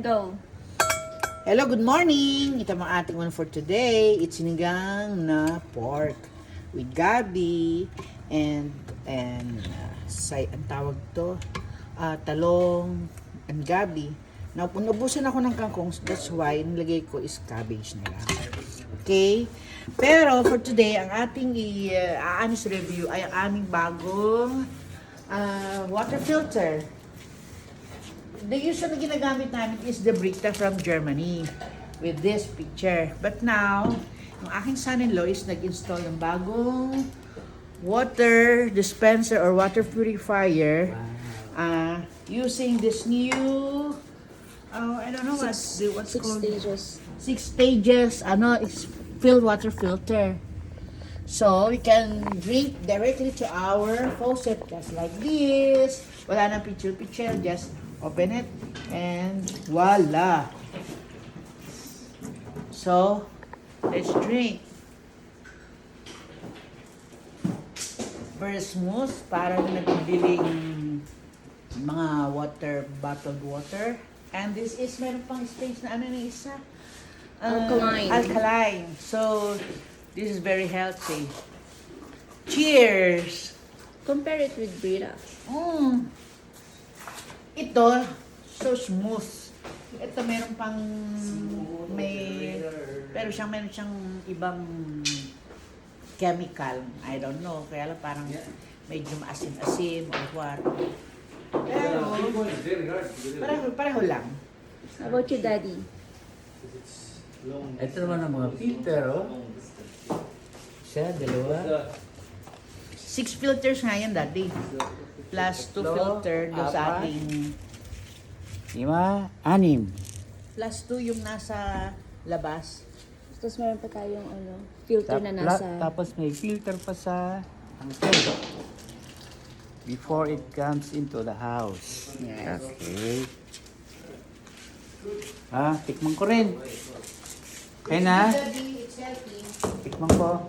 go. Hello, good morning! Ito ang ating one for today. It's sinigang na pork with gabi and ang tawag to, talong and gabi. Now, ubusan ako ng kangkong, that's why nilagay ko is cabbage na lang. Okay? Pero for today, ang ating i-honest review ay ang aming bagong water filter. The usual na ginagamit namin is the Brita from Germany with this picture. But now, yung aking son-in-law is nag-install ng bagong water dispenser or water purifier using this new, I don't know what's called. Stages. 6 stages, is filled water filter. So, we can drink directly to our faucet just like this. Wala nang picture-picture, just open it and voila. So, let's drink. Very smooth, parang nagbibiling mga bottled water. And this is, meron pang space na isa? Alkaline. Alkaline. So, this is very healthy. Cheers! Compare it with Brita. Ito, so smooth. Ito meron pang meron siyang ibang chemical. I don't know. Kaya lang parang medyo maasim-asim or what. Pero pareho lang. How about you, Daddy? Ito naman ang mga filter, oh. Isa, dalawa. 6 filters nga yan, Daddy. Plus 2 filter doon sa ating... 5, 6. Plus 2 yung nasa labas. Tapos meron pa tayong filter na nasa... Tapos may filter pa sa tangke. Before it comes into the house. Yes. Okay. Tikman ko rin. Okay na? Daddy, it's healthy. Tikman ko.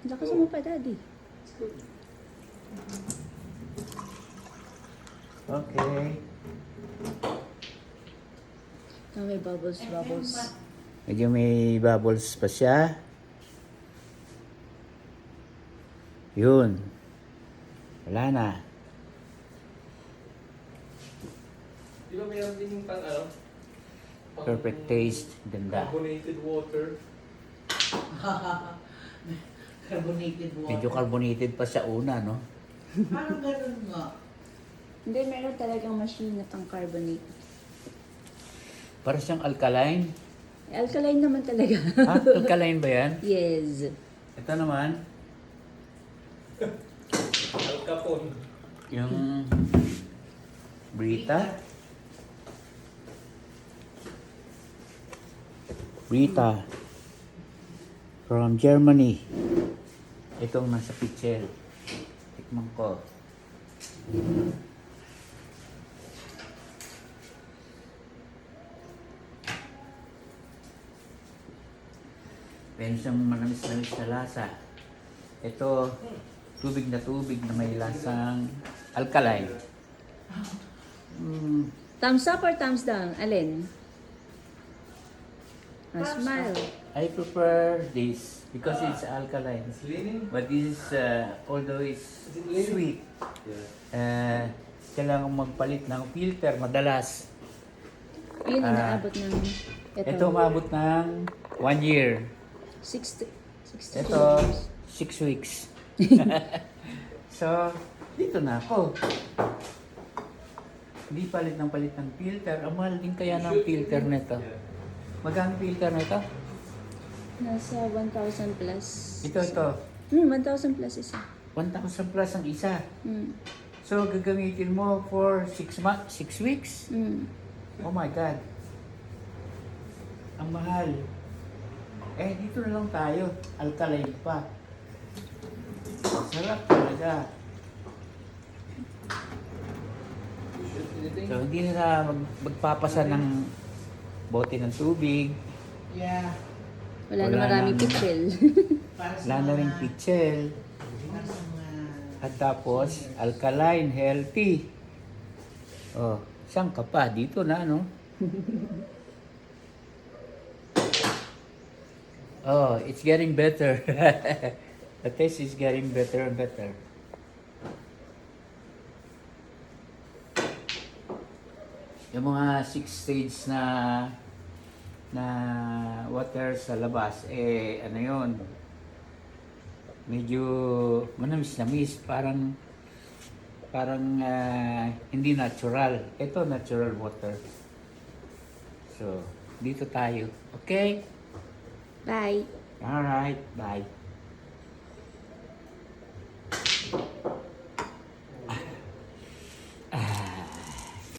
Lakas mo pa, Daddy. Okay. Now may bubbles. Medyo may bubbles pa siya. Yun. Wala na. Di ba mayroon din yung Perfect taste. Ganda. carbonated water? Carbonated water. Medyo carbonated pa sa una, no? Parang ganun nga. Hindi, meron talagang machine na pang carbonate. Para siyang alkaline. Alkaline naman talaga. Alkaline ba yan? Yes. Ito naman, Al Capone. yung Brita. Brita. From Germany. Itong nasa picture. Tikman ko. Meron siyang manamis-namis na lasa. Ito, tubig na may lasang alkaline. Thumbs up or thumbs down? Alin? Smile. I prefer this because it's alkaline. It's leaning? But this is, although it's Is it leaning? sweet, kailangan magpalit ng filter madalas. Yun ang naabot ng... Ito umabot ng 1 year. 60 Ito, 6 weeks. So, dito na ako. Hindi palit ng filter. Ang mahal din kaya ng filter nito. Magkano filter nito? Nasa 1,000 plus. Ito. 1,000 plus isa. 1,000 plus ang isa. Mm. So, gagamitin mo for 6 weeks? Mm. Oh my God. Ang mahal. Dito na lang tayo. Alkaline pa. Sarap talaga. So, hindi na magpapasa ng bote ng tubig. Yeah. Wala na Wala maraming nang- pitchel. Para sa Wala na rin pitchel. para sa mga At tapos, alkaline, healthy. Oh, saan ka pa? Dito na, no? Oh, it's getting better. The taste is getting better and better. Yung mga 6 stage na water sa labas, ano yun, medyo manamis-namis, parang hindi natural. Ito natural water. So, dito tayo. Okay? Bye! Alright, bye.